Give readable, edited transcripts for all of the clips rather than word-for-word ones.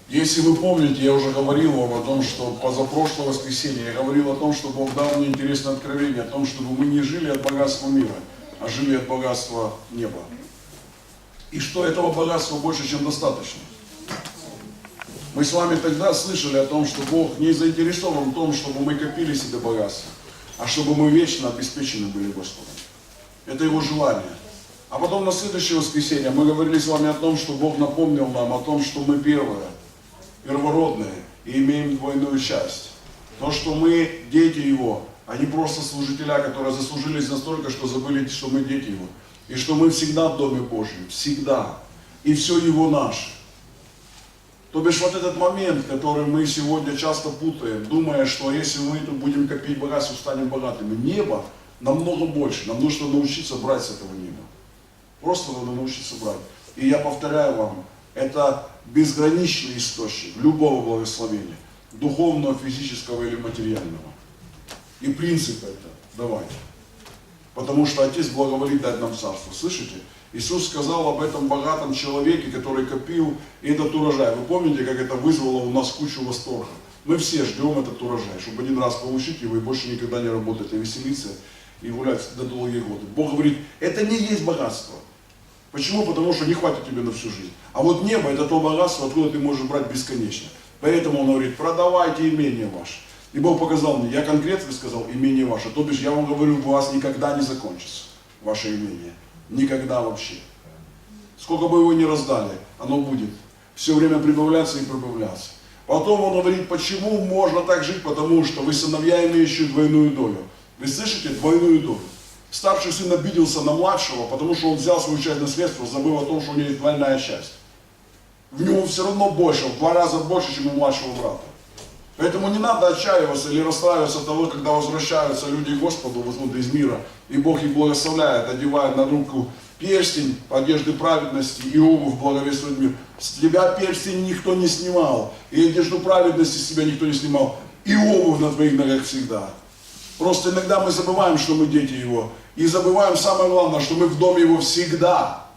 Если вы помните, я уже говорил вам о том, что позапрошлое воскресенье я говорил о том, что Бог дал мне интересное откровение, о том, чтобы мы не жили от богатства мира, а жили от богатства неба. И что этого богатства больше, чем достаточно. Мы с вами тогда слышали о том, что Бог не заинтересован в том, чтобы мы копили себе богатство, а чтобы мы вечно обеспечены были Господом. Это Его желание. А потом на следующее воскресенье мы говорили с вами о том, что Бог напомнил нам о том, что мы первые, первородные и имеем двойную часть. То, что мы дети Его, а не просто служителя, которые заслужились настолько, что забыли, что мы дети Его. И что мы всегда в Доме Божьем, всегда. И все Его наше. То бишь вот этот момент, который мы сегодня часто путаем, думая, что если мы тут будем копить богатство, станем богатыми. Небо намного больше. Нам нужно научиться брать с этого неба. Просто надо научиться брать. И я повторяю вам, это безграничный источник любого благословения. Духовного, физического или материального. И принцип это давайте. Потому что Отец благоволит дать нам царство. Слышите? Иисус сказал об этом богатом человеке, который копил этот урожай. Вы помните, как это вызвало у нас кучу восторга? Мы все ждем этот урожай, чтобы один раз получить его и больше никогда не работать, а веселиться и гулять до долгие годы. Бог говорит, это не есть богатство. Почему? Потому что не хватит тебе на всю жизнь. А вот небо это то богатство, откуда ты можешь брать бесконечно. Поэтому Он говорит, продавайте имение ваше. И Бог показал мне, я конкретно сказал, имение ваше. То бишь, я вам говорю, у вас никогда не закончится ваше имение. Никогда вообще. Сколько бы его ни раздали, оно будет все время прибавляться и прибавляться. Потом Он говорит, почему можно так жить, потому что вы сыновья, имеющие двойную долю. Вы слышите? Двойную долю. Старший сын обиделся на младшего, потому что он взял свою часть наследства, забыл о том, что у него есть двойная часть. В него все равно больше, в 2 раза больше, чем у младшего брата. Поэтому не надо отчаиваться или расстраиваться от того, когда возвращаются люди к Господу, возможно, из мира, и Бог их благословляет, одевает на руку перстень одежды праведности и обувь благовествует мир. С тебя перстень никто не снимал, и одежду праведности с тебя никто не снимал, и обувь на твоих ногах всегда. Просто иногда мы забываем, что мы дети Его, и забываем самое главное, что мы в доме Его всегда.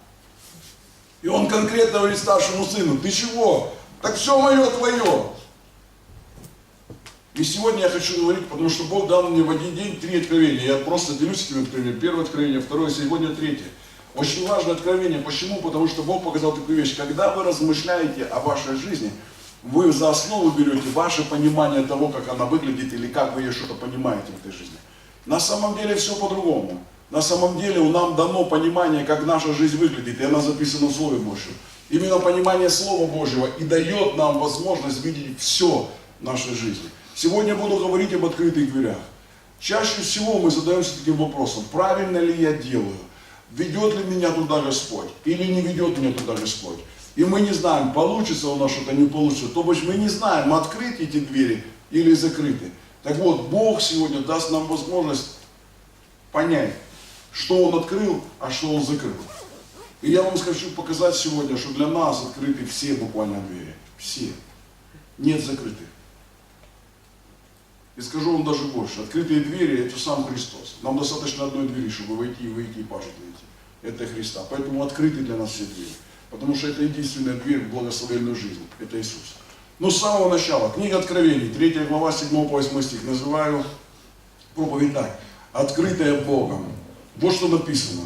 И Он конкретно говорит старшему сыну, ты чего? Так все мое твое. И сегодня я хочу говорить, потому что Бог дал мне в один день 3 откровения. Я просто делюсь этими откровениями. Первое откровение, второе, сегодня 3. Очень важное откровение. Почему? Потому что Бог показал такую вещь. Когда вы размышляете о вашей жизни, вы за основу берете ваше понимание того, как она выглядит, или как вы ее что-то понимаете в этой жизни. На самом деле все по-другому. На самом деле нам дано понимание, как наша жизнь выглядит, и она записана в Слове Божьем. Именно понимание Слова Божьего и дает нам возможность видеть все в нашей жизни. Сегодня я буду говорить об открытых дверях. Чаще всего мы задаемся таким вопросом, правильно ли я делаю, ведет ли меня туда Господь или не ведет меня туда Господь. И мы не знаем, получится у нас что-то, не получится. То есть мы не знаем, открыты эти двери или закрыты. Так вот, Бог сегодня даст нам возможность понять, что Он открыл, а что Он закрыл. И я вам хочу показать сегодня, что для нас открыты все буквально двери. Все. Нет закрытых. И скажу вам даже больше. Открытые двери – это сам Христос. Нам достаточно одной двери, чтобы войти и выйти и пажить найти. Это Христа. Поэтому открыты для нас все двери. Потому что это единственная дверь в благословенную жизнь. Это Иисус. Но с самого начала. Книга Откровений, 3 глава, 7 по 8 стих. Называю проповедь так. Открытая Богом. Вот что написано.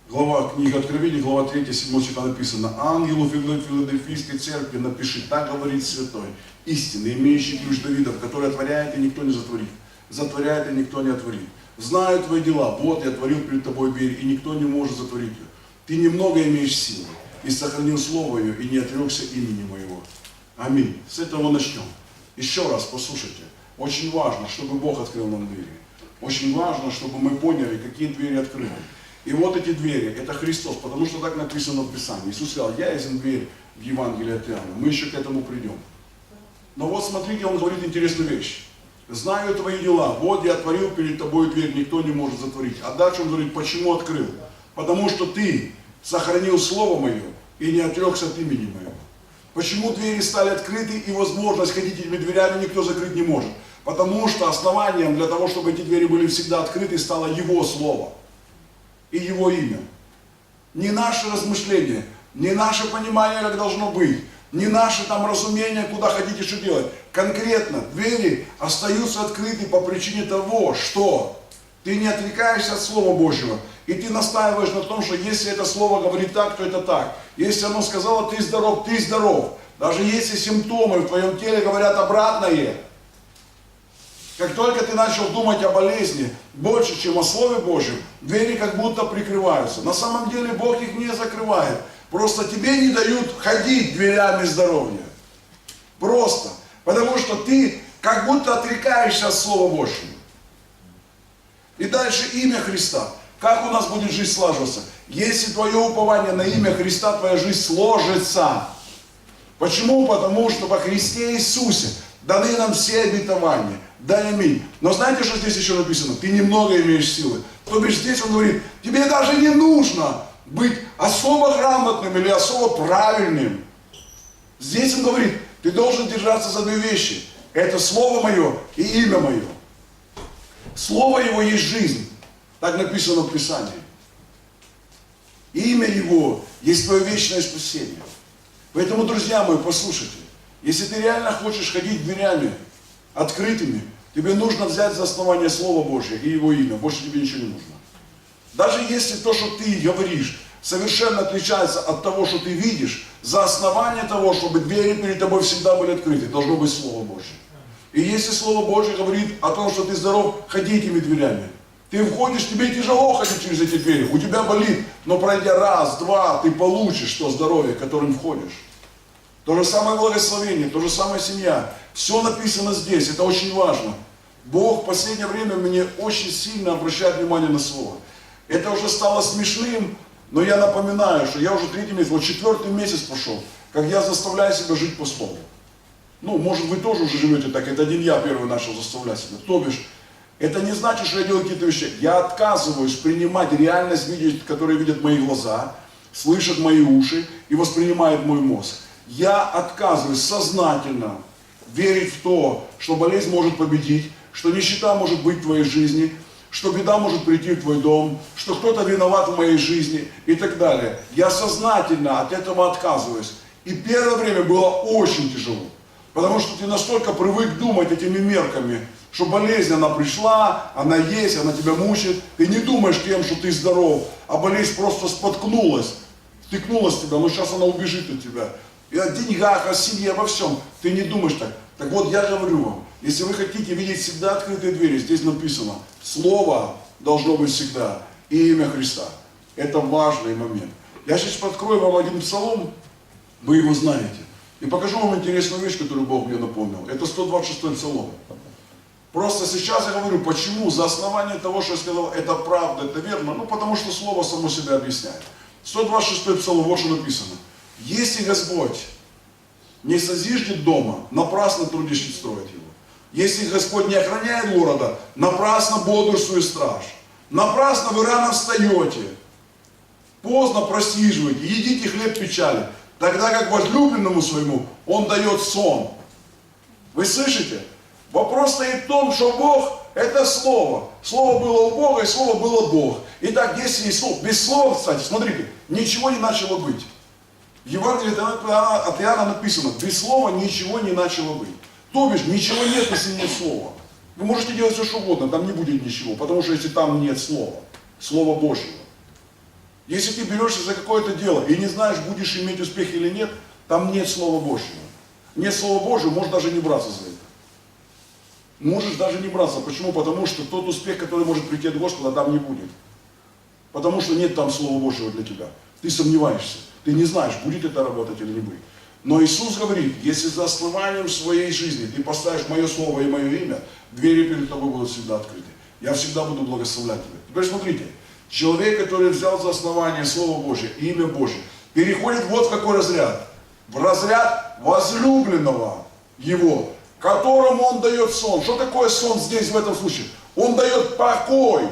Книга Откровений, глава 3, 7 стиха написано. Ангелу Филадельфийской церкви напиши, так говорит Святой, истинный, имеющий ключ Давидов, который отворяет и никто не затворит, затворяет и никто не отворит. Знаю твои дела, вот я творил перед тобой дверь, и никто не может затворить ее. Ты немного имеешь силы, и сохранил слово ее, и не отрекся имени моего. Аминь. С этого начнем. Еще раз послушайте. Очень важно, чтобы Бог открыл нам двери. Очень важно, чтобы мы поняли, какие двери открыты. И вот эти двери, это Христос, потому что так написано в Писании. Иисус сказал, я есть дверь в Евангелии от Иоанна. Мы еще к этому придем. Но вот смотрите, Он говорит интересную вещь. Знаю твои дела, вот я отворил перед тобой дверь, никто не может затворить. А дальше Он говорит, почему открыл? Потому что ты сохранил Слово Мое и не отрекся от имени Моего. Почему двери стали открыты и возможность ходить этими дверями никто закрыть не может? Потому что основанием для того, чтобы эти двери были всегда открыты, стало Его Слово и Его имя. Не наше размышление, не наше понимание, как должно быть, не наши там разумения, куда хотите, что делать. Конкретно двери остаются открыты по причине того, что ты не отрекаешься от Слова Божьего. И ты настаиваешь на том, что если это Слово говорит так, то это так. Если оно сказало, ты здоров, ты здоров. Даже если симптомы в твоем теле говорят обратное. Как только ты начал думать о болезни больше, чем о Слове Божьем, двери как будто прикрываются. На самом деле Бог их не закрывает. Просто тебе не дают ходить дверями здоровья. Просто. Потому что ты как будто отрекаешься от Слова Божьего. И дальше имя Христа. Как у нас будет жизнь слаживаться? Если твое упование на имя Христа, твоя жизнь сложится. Почему? Потому что во Христе Иисусе даны нам все обетования. Да, аминь. Но знаете, что здесь еще написано? Ты немного имеешь силы. То бишь здесь он говорит, тебе даже не нужно быть особо грамотным или особо правильным. Здесь он говорит, ты должен держаться за две вещи. Это Слово Мое и имя Мое. Слово Его есть жизнь. Так написано в Писании. Имя Его есть твое вечное спасение. Поэтому, друзья мои, послушайте. Если ты реально хочешь ходить дверями открытыми, тебе нужно взять за основание Слова Божье и Его имя. Больше тебе ничего не нужно. Даже если то, что ты говоришь, совершенно отличается от того, что ты видишь, за основание того, чтобы двери перед тобой всегда были открыты, должно быть Слово Божье. И если Слово Божье говорит о том, что ты здоров, ходи этими дверями. Ты входишь, тебе тяжело ходить через эти двери, у тебя болит, но пройдя раз, два, ты получишь то здоровье, которым входишь. То же самое благословение, то же самое семья. Все написано здесь, это очень важно. Бог в последнее время мне очень сильно обращает внимание на Слово. Это уже стало смешным, но я напоминаю, что я уже 3-й месяц, вот 4-й месяц пошел, как я заставляю себя жить по Слову. Ну, может, вы тоже уже живете так, это один я первый начал заставлять себя. То бишь, это не значит, что я делаю какие-то вещи. Я отказываюсь принимать реальность, которую видят мои глаза, слышат мои уши и воспринимает мой мозг. Я отказываюсь сознательно верить в то, что болезнь может победить, что нищета может быть в твоей жизни, что беда может прийти в твой дом, что кто-то виноват в моей жизни и так далее. Я сознательно от этого отказываюсь. И первое время было очень тяжело, потому что ты настолько привык думать этими мерками, что болезнь, она пришла, она есть, она тебя мучает. Ты не думаешь тем, что ты здоров, а болезнь просто споткнулась, втыкнулась в тебя, но сейчас она убежит от тебя. И о деньгах, о семье, обо всем. Ты не думаешь так. Так вот, я говорю вам, если вы хотите видеть всегда открытые двери, здесь написано, Слово должно быть всегда, и имя Христа. Это важный момент. Я сейчас открою вам один псалом, вы его знаете. И покажу вам интересную вещь, которую Бог мне напомнил. Это 126-й псалом. Просто сейчас я говорю, почему, за основание того, что я сказал, это правда, это верно, ну потому что Слово само себя объясняет. 126-й псалом, вот что написано. Если Господь не созиждет дома, напрасно трудящий строит его. Если Господь не охраняет города, напрасно бодрствует страж. Напрасно вы рано встаете, поздно просиживаете, едите хлеб печали, тогда как возлюбленному своему Он дает сон. Вы слышите? Вопрос стоит в том, что Бог – это Слово. Слово было у Бога, и Слово было Бог. Итак, если есть Слово, без Слова, кстати, смотрите, ничего не начало быть. В Евангелии от Иоанна написано, без Слова ничего не начало быть. То бишь, ничего нет, если нет Слова. Вы можете делать все, что угодно, там не будет ничего, потому что если там нет Слова, Слова Божьего. Если ты берешься за какое-то дело и не знаешь, будешь иметь успех или нет, там нет Слова Божьего. Нет Слова Божьего, можешь даже не браться за это. Можешь даже не браться. Почему? Потому что тот успех, который может прийти от Господа, там не будет. Потому что нет там Слова Божьего для тебя. Ты сомневаешься. Ты не знаешь, будет это работать или не будет. Но Иисус говорит, если за основанием своей жизни ты поставишь мое слово и мое имя, двери перед тобой будут всегда открыты. Я всегда буду благословлять тебя. Теперь смотрите, человек, который взял за основание Слово Божье и имя Божье, переходит вот в какой разряд. В разряд возлюбленного его, которому он дает сон. Что такое сон здесь в этом случае? Он дает покой.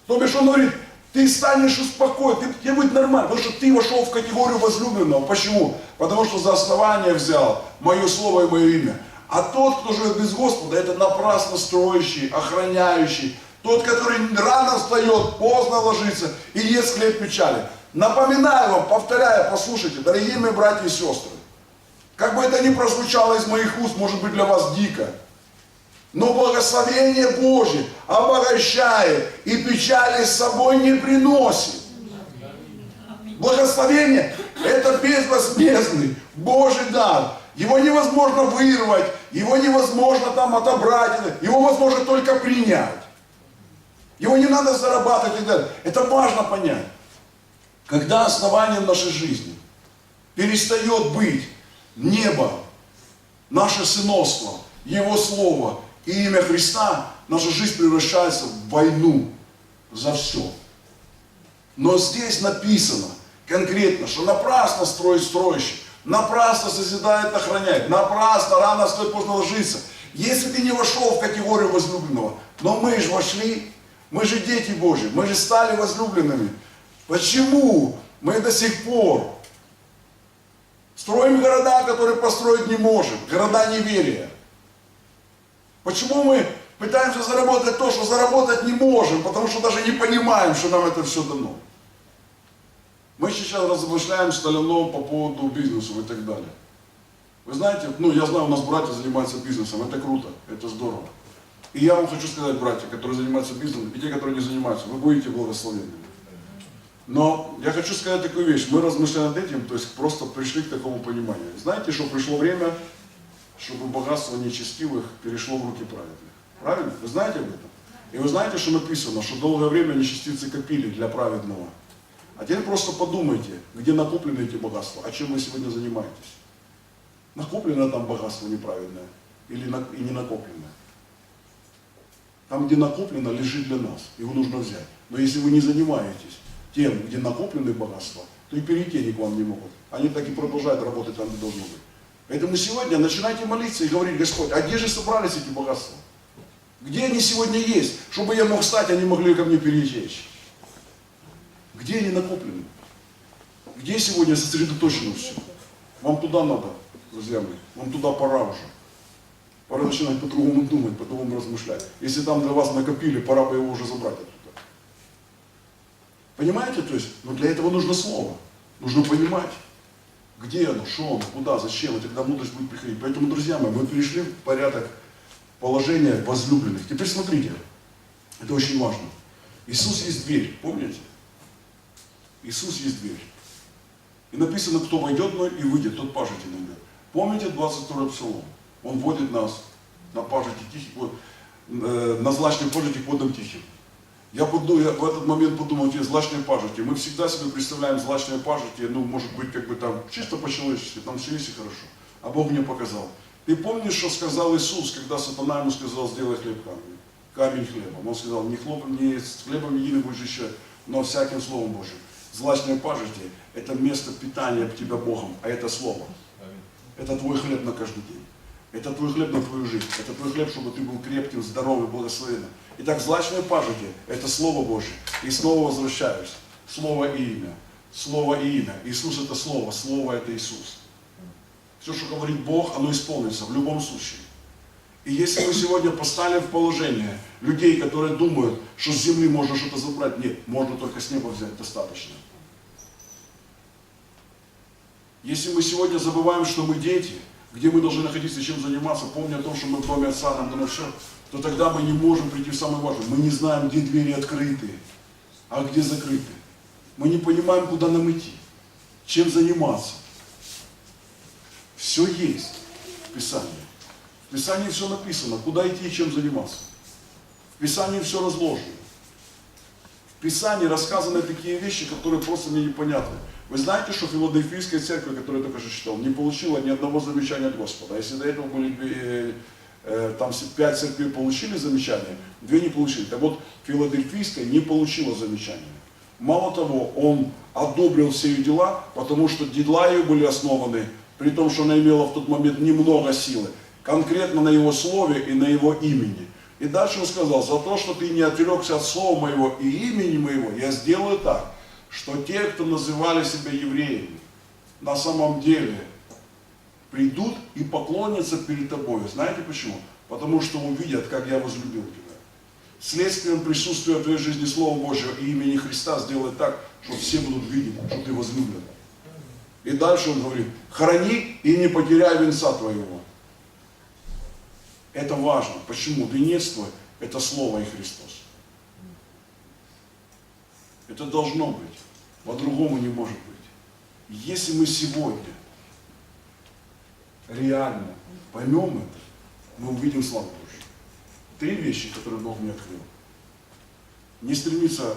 То бишь он говорит, ты станешь успокоен, тебе будет нормально, потому что ты вошел в категорию возлюбленного. Почему? Потому что за основание взял мое слово и мое имя. А тот, кто живет без Господа, это напрасно строящий, охраняющий. Тот, который рано встает, поздно ложится и ест хлеб печали. Напоминаю вам, повторяю, послушайте, дорогие мои братья и сестры, как бы это ни прозвучало из моих уст, может быть для вас дико, но благословение Божье обогащает и печали с собой не приносит. Благословение – это безвозмездный Божий дар. Его невозможно вырвать, его невозможно там отобрать, его возможно только принять. Его не надо зарабатывать и так далее. Это важно понять. Когда основанием нашей жизни перестает быть небо, наше сыновство, Его Слово и имя Христа, наша жизнь превращается в войну за все. Но здесь написано конкретно, что напрасно строит строящий, напрасно созидает, охраняет, напрасно рано стоит поздно ложиться. Если ты не вошел в категорию возлюбленного, но мы же вошли, мы же дети Божьи, мы же стали возлюбленными. Почему мы до сих пор строим города, которые построить не можем, города неверия? Почему мы пытаемся заработать то, что заработать не можем, потому что даже не понимаем, что нам это все дано? Мы сейчас размышляем с Сталиновым по поводу бизнеса и так далее. Вы знаете, я знаю, у нас братья занимаются бизнесом, это круто, это здорово. И я вам хочу сказать, братья, которые занимаются бизнесом, и те, которые не занимаются, вы будете благословенными. Но я хочу сказать такую вещь, мы размышляем над этим, то есть просто пришли к такому пониманию. Знаете, что пришло время, чтобы богатство нечестивых перешло в руки праведных. Правильно? Вы знаете об этом? И вы знаете, что написано, что долгое время нечестивцы копили для праведного. А теперь просто подумайте, где накоплены эти богатства, о чем вы сегодня занимаетесь. Накоплено там богатство неправедное или и не накопленное. Там, где накоплено, лежит для нас, его нужно взять. Но если вы не занимаетесь тем, где накоплены богатства, то и перейти они к вам не могут. Они так и продолжают работать там, где должно быть. Поэтому сегодня начинайте молиться и говорить: Господь, а где же собрались эти богатства? Где они сегодня есть, чтобы я мог встать, они могли ко мне перетечь? Где они накоплены? Где сегодня сосредоточено все? Вам туда надо, друзья мои, вам туда пора уже. Пора начинать по-другому думать, по-другому размышлять. Если там для вас накопили, пора бы его уже забрать оттуда. Понимаете? То есть, но для этого нужно слово. Нужно понимать, где оно, что оно, куда, зачем, и тогда мудрость будет приходить. Поэтому, друзья мои, мы перешли в порядок положения возлюбленных. Теперь смотрите, это очень важно. Иисус есть дверь, помните? Иисус есть дверь. И написано, кто войдет в нее и выйдет, тот пажити найдет. Помните 22-й псалом? Он вводит нас на пажити тихих, на злачные пажити к водам тихим. Я в этот момент подумал, эти злачные пажити. Мы всегда себе представляем злачные пажити, может быть, как бы там, чисто по-человечески, там все есть и хорошо. А Бог мне показал. Ты помнишь, что сказал Иисус, когда сатана ему сказал: сделай хлеб камень хлебом? Он сказал: не с хлебом единым будешь еще, но всяким словом Божьим. Злачные пажити – это место питания тебя Богом, а это Слово. Это твой хлеб на каждый день. Это твой хлеб на твою жизнь. Это твой хлеб, чтобы ты был крепким, здоровым, благословенным. Итак, злачные пажити – это Слово Божье. И снова возвращаюсь. Слово и имя. Слово и имя. Иисус – это Слово. Слово – это Иисус. Все, что говорит Бог, оно исполнится в любом случае. И если мы сегодня поставили в положение людей, которые думают, что с земли можно что-то забрать, нет, можно только с неба взять, достаточно. Если мы сегодня забываем, что мы дети, где мы должны находиться и чем заниматься, помня о том, что мы в доме Отца, нам дано все, то тогда мы не можем прийти в самое важное. Мы не знаем, где двери открыты, а где закрыты. Мы не понимаем, куда нам идти, чем заниматься. Все есть в Писании. В Писании все написано, куда идти и чем заниматься. В Писании все разложено. В Писании рассказаны такие вещи, которые просто мне непонятны. Вы знаете, что Филадельфийская церковь, которую я только что читал, не получила ни одного замечания от Господа. А если до этого были, там 5 церквей получили замечания, 2 не получили. Так вот, Филадельфийская не получила замечания. Мало того, он одобрил все ее дела, потому что дела ее были основаны, при том, что она имела в тот момент немного силы, конкретно на его слове и на его имени. И дальше он сказал: за то, что ты не отрекся от слова моего и имени моего, я сделаю так, что те, кто называли себя евреями, на самом деле придут и поклонятся перед тобой. Знаете почему? Потому что увидят, как я возлюбил тебя. Следствием присутствия в твоей жизни Слова Божьего и имени Христа сделать так, что все будут видеть, что ты возлюблен. И дальше он говорит, храни и не потеряй венца твоего. Это важно. Почему? Венец твой – это Слово и Христос. Это должно быть. По-другому не может быть. Если мы сегодня реально поймем это, мы увидим славу Божью. 3 вещи, которые Бог мне открыл. Не стремиться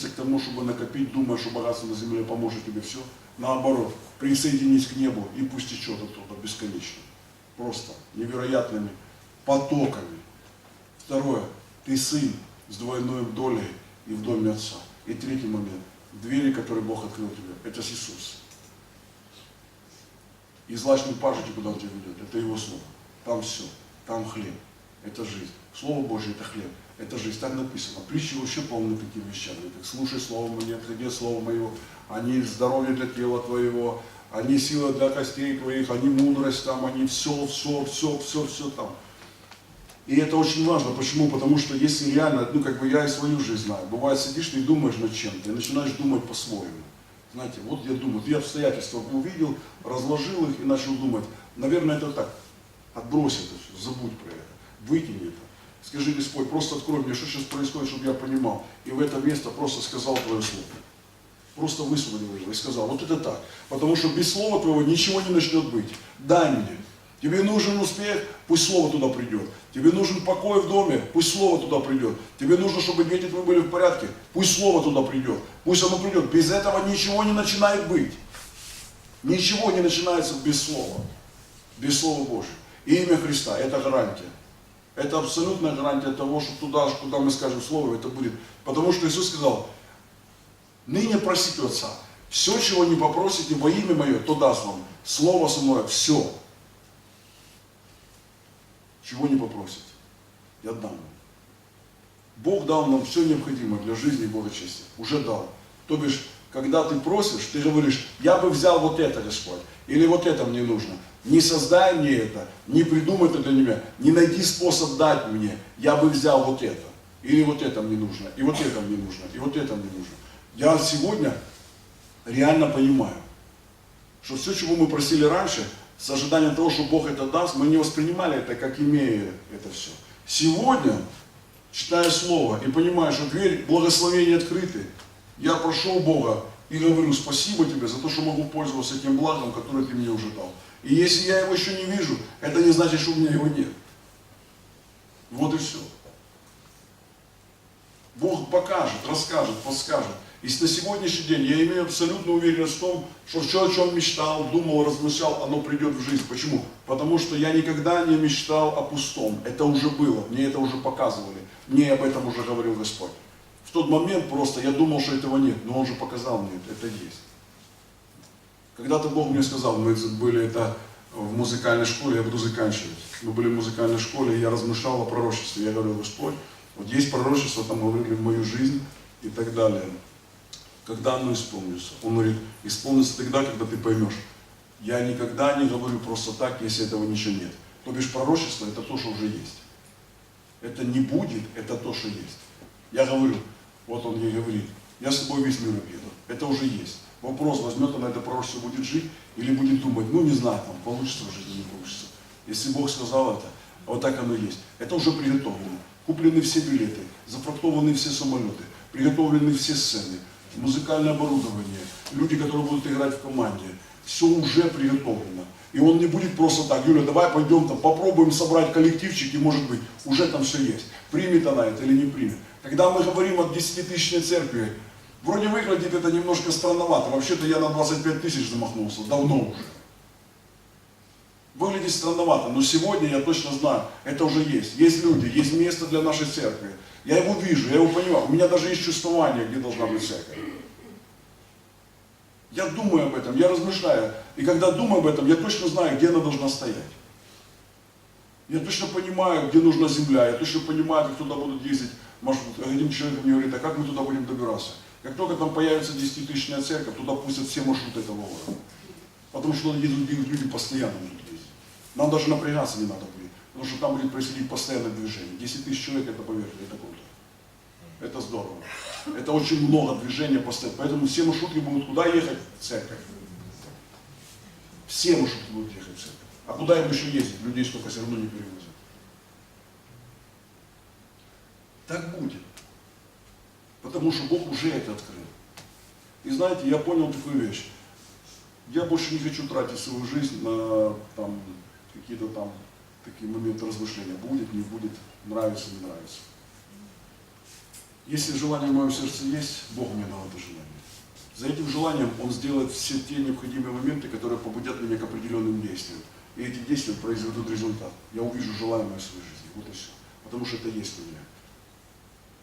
к тому, чтобы накопить, думая, что богатство на земле поможет тебе все. Наоборот, присоединись к небу и пусть течет оттуда бесконечно. Просто невероятными потоками. Второе, ты сын с двойной долей и в доме Отца. И третий момент, двери, которые Бог открыл тебе, это Иисус. И злачный пажите, куда он тебя ведет, это Его Слово. Там все, там хлеб, это жизнь. Слово Божье это хлеб, это жизнь. Так написано. Притчи вообще полны такими вещами. Так, слушай Слово Мое, отходи от Слова Моего. Они здоровье для тела твоего, они сила для костей твоих, они мудрость там, они все там. И это очень важно. Почему? Потому что если реально, я и свою жизнь знаю. Бывает, сидишь ты и думаешь над чем-то, и начинаешь думать по-своему. Знаете, вот я думаю, я обстоятельства увидел, разложил их и начал думать. Наверное, это так. Отбрось это все, забудь про это, выкинь это. Скажи, Господь, просто открой мне, что сейчас происходит, чтобы я понимал. И в это место просто сказал Твое Слово. Просто высвободил его и сказал, вот это так. Потому что без Слова Твоего ничего не начнет быть. Дай мне. Тебе нужен успех, пусть Слово туда придет. Тебе нужен покой в доме, пусть Слово туда придет. Тебе нужно, чтобы дети твои были в порядке, пусть Слово туда придет. Пусть оно придет. Без этого ничего не начинает быть. Ничего не начинается без Слова. Без Слова Божьего. И имя Христа – это гарантия. Это абсолютная гарантия того, что туда, куда мы скажем Слово, это будет. Потому что Иисус сказал, ныне просите Отца, все, чего не попросите во имя Мое, то даст вам. Слово со мной, все. Чего не попросите, я дам вам. Бог дал нам все необходимое для жизни и благочестия. Уже дал. То бишь, когда ты просишь, ты говоришь, я бы взял вот это, Господь, или вот это мне нужно. Не создай мне это, не придумай это для меня, не найди способ дать мне, я бы взял вот это. Или вот это мне нужно, и вот это мне нужно, и вот это мне нужно. Я сегодня реально понимаю, что все, чего мы просили раньше, с ожиданием того, что Бог это даст, мы не воспринимали это, как имея это все. Сегодня, читая Слово и понимая, что дверь благословения открыты, я прошу Бога и говорю, спасибо Тебе за то, что могу пользоваться тем благом, которое Ты мне уже дал. И если я его еще не вижу, это не значит, что у меня его нет. Вот и все. Бог покажет, расскажет, подскажет. И на сегодняшний день я имею абсолютную уверенность в том, что все, о чем мечтал, думал, размышлял, оно придет в жизнь. Почему? Потому что я никогда не мечтал о пустом. Это уже было, мне это уже показывали. Мне об этом уже говорил Господь. В тот момент просто я думал, что этого нет, но Он же показал мне, это есть. Когда-то Бог мне сказал, мы были это в музыкальной школе, я буду заканчивать. Мы были в музыкальной школе, и я размышлял о пророчестве. Я говорил, Господь, вот есть пророчество, там говорили в мою жизнь и так далее. Когда оно исполнится? Он говорит, исполнится тогда, когда ты поймешь. Я никогда не говорю просто так, если этого ничего нет. То бишь пророчество это то, что уже есть. Это не будет, это то, что есть. Я говорю, вот он ей говорит, я с тобой весь мир объеду. Это уже есть. Вопрос, возьмет она это пророчество, будет жить или будет думать, ну не знаю, там получится в жизни, не получится. Если Бог сказал это, вот так оно и есть. Это уже приготовлено. Куплены все билеты, зафрактованы все самолеты, приготовлены все сцены, музыкальное оборудование, люди, которые будут играть в команде. Все уже приготовлено. И он не будет просто так, Юля, давай пойдем там, попробуем собрать коллективчик, и может быть, уже там все есть. Примет она это или не примет. Когда мы говорим о 10-тысячной церкви, вроде выглядит это немножко странновато. Вообще-то я на 25 тысяч замахнулся, давно уже. Выглядит странновато, но сегодня я точно знаю, это уже есть. Есть люди, есть место для нашей церкви. Я его вижу, я его понимаю. У меня даже есть чувствование, где должна быть церковь. Я думаю об этом, я размышляю. И когда думаю об этом, я точно знаю, где она должна стоять. Я точно понимаю, где нужна земля. Я точно понимаю, как туда будут ездить. Может, один человек мне говорит, а как мы туда будем добираться? Как только там появится 10-тысячная церковь, туда пустят все маршруты этого города. Потому что едут люди постоянно будут ездить. Нам даже напрягаться не надо будет. Потому что там будет происходить постоянное движение. 10 тысяч человек, это, поверьте, это круто. Это здорово. Это очень много движения постоянно. Поэтому все маршрутки будут куда ехать? В церковь. Все маршрутки будут ехать в церковь. А куда им еще ездить? Людей столько все равно не перевозят. Так будет. Потому что Бог уже это открыл. И знаете, я понял такую вещь. Я больше не хочу тратить свою жизнь на какие-то там такие моменты размышления. Будет, не будет, нравится, не нравится. Если желание в моем сердце есть, Бог мне дал это желание. За этим желанием Он сделает все те необходимые моменты, которые побудят меня к определенным действиям. И эти действия произведут результат. Я увижу желаемое в своей жизни. Вот и все. Потому что это есть у меня.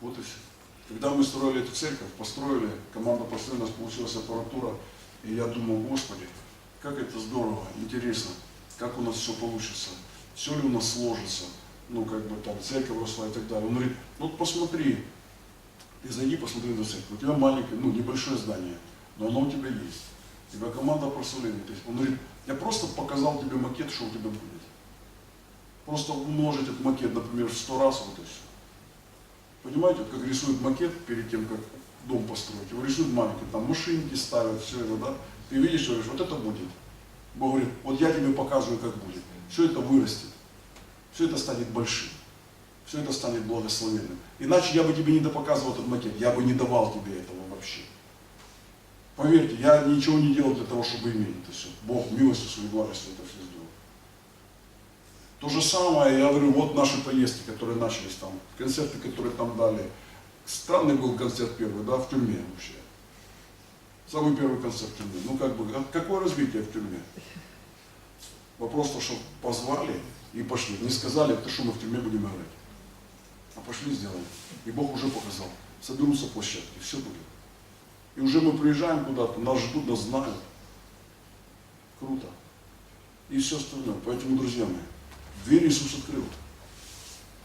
Вот и все. Когда мы строили эту церковь, построили, команда построила, у нас получилась аппаратура, и я думал, Господи, как это здорово, интересно, как у нас все получится, все ли у нас сложится, церковь росла и так далее. Он говорит, вот посмотри, ты зайди, посмотри на церковь, у тебя маленькое, небольшое здание, но оно у тебя есть, у тебя команда прославления. Он говорит, я просто показал тебе макет, что у тебя будет. Просто умножить этот макет, например, в 100 раз, вот и все. Понимаете, как рисуют макет перед тем, как дом построить. Его рисуют маленький, там машинки ставят, все это, да. Ты видишь, говоришь, вот это будет. Бог говорит, вот я тебе показываю, как будет. Все это вырастет. Все это станет большим. Все это станет благословенным. Иначе я бы тебе не допоказывал этот макет, я бы не давал тебе этого вообще. Поверьте, я ничего не делал для того, чтобы иметь это все. Бог милостью своей благостью это все сделал. То же самое, я говорю, вот наши поездки, которые начались там, концерты, которые там дали. Странный был концерт первый, да, в тюрьме вообще. Самый первый концерт в тюрьме. Какое развитие в тюрьме? Вопрос то, что позвали и пошли. Не сказали, это что мы в тюрьме будем играть. А пошли сделали. И Бог уже показал. Соберутся площадки, все будет. И уже мы приезжаем куда-то, нас ждут, нас знают. Круто. И все остальное. Поэтому, друзья мои, дверь Иисус открыл.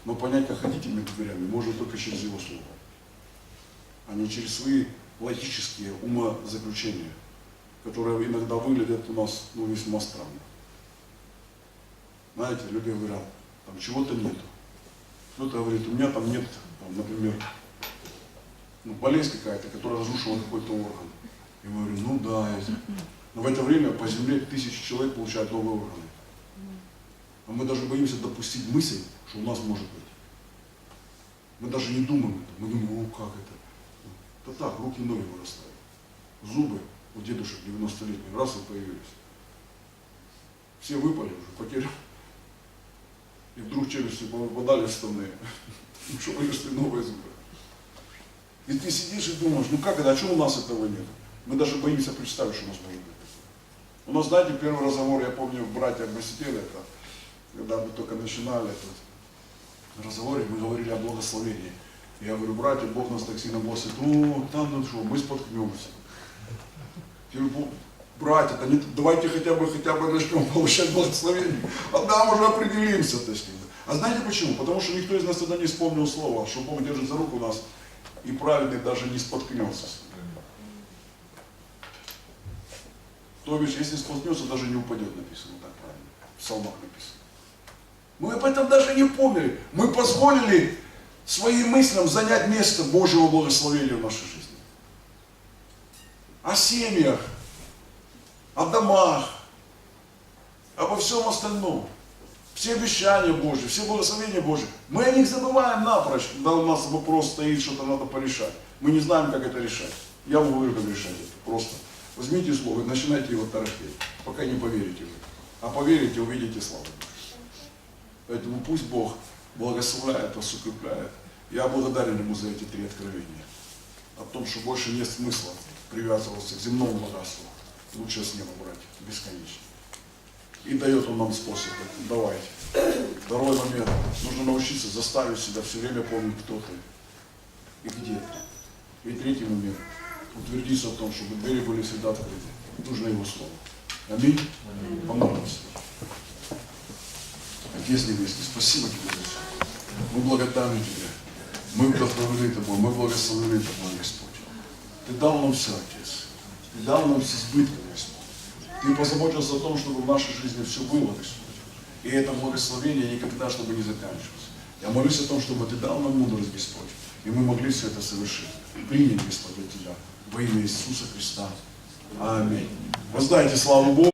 Но понять, как ходить этими дверями, можно только через Его Слово. А не через свои логические умозаключения, которые иногда выглядят у нас весьма странно. Знаете, люди говорят, там чего-то нету. Кто-то говорит, у меня там нет, например, болезнь какая-то, которая разрушила какой-то орган. Я говорю, да, это. Но в это время по земле 1000 человек получают новые органы. А мы даже боимся допустить мысль, что у нас может быть. Мы даже не думаем это. Мы думаем, как это? Да так, руки и ноги вырастают. Зубы у дедушек 90-летних раз и появились. Все выпали уже, потеряли. И вдруг челюсти попадали вставные. Что выросли новые зубы. И ты сидишь и думаешь, как это, а что у нас этого нет? Мы даже боимся представить, что у нас может быть. У нас, знаете, первый разговор, я помню, братья мы сидели, это, когда мы только начинали этот разговор, мы говорили о благословении. Я говорю, братья, Бог нас так сильно благословит, там, что, мы споткнемся. Я говорю, братья, давайте хотя бы начнем получать благословение, а там уже определимся. А знаете почему? Потому что никто из нас тогда не вспомнил слова, что Бог держит за руку нас, и праведный даже не споткнется. То бишь, если споткнется, даже не упадет, написано так правильно. В псалмах написано. Мы об этом даже не помнили. Мы позволили своим мыслям занять место Божьего благословения в нашей жизни. О семьях, о домах, обо всем остальном. Все обещания Божьи, все благословения Божьи. Мы о них забываем напрочь, когда у нас вопрос стоит, что-то надо порешать. Мы не знаем, как это решать. Я вам говорю, как решать это. Просто возьмите слово и начинайте его тарахтеть, пока не поверите вы. А поверите, увидите славу. Поэтому пусть Бог благословляет, вас укрепляет. Я благодарен Ему за эти 3 откровения. О том, что больше нет смысла привязываться к земному богатству. Лучше с неба брать, бесконечно. И дает Он нам способ. Давайте. Второй момент. Нужно научиться заставить себя все время помнить, кто ты и где ты. И третий момент. Утвердиться в том, чтобы двери были всегда открыты. Нужно Его Слово. Аминь. Помолимся. Отец Небесный, спасибо Тебе, Господь. Мы благодарны Тебе. Мы вдохновлены Тобой, мы благословены Тобой, Господь. Ты дал нам все, Отец. Ты дал нам все избытки, Господь. Ты позаботился о том, чтобы в нашей жизни все было, Господь. И это благословение никогда, чтобы не заканчивалось. Я молюсь о том, чтобы Ты дал нам мудрость, Господь. и мы могли все это совершить. Примем, Господи, Тебя во имя Иисуса Христа. Аминь. Воздайте славу Богу.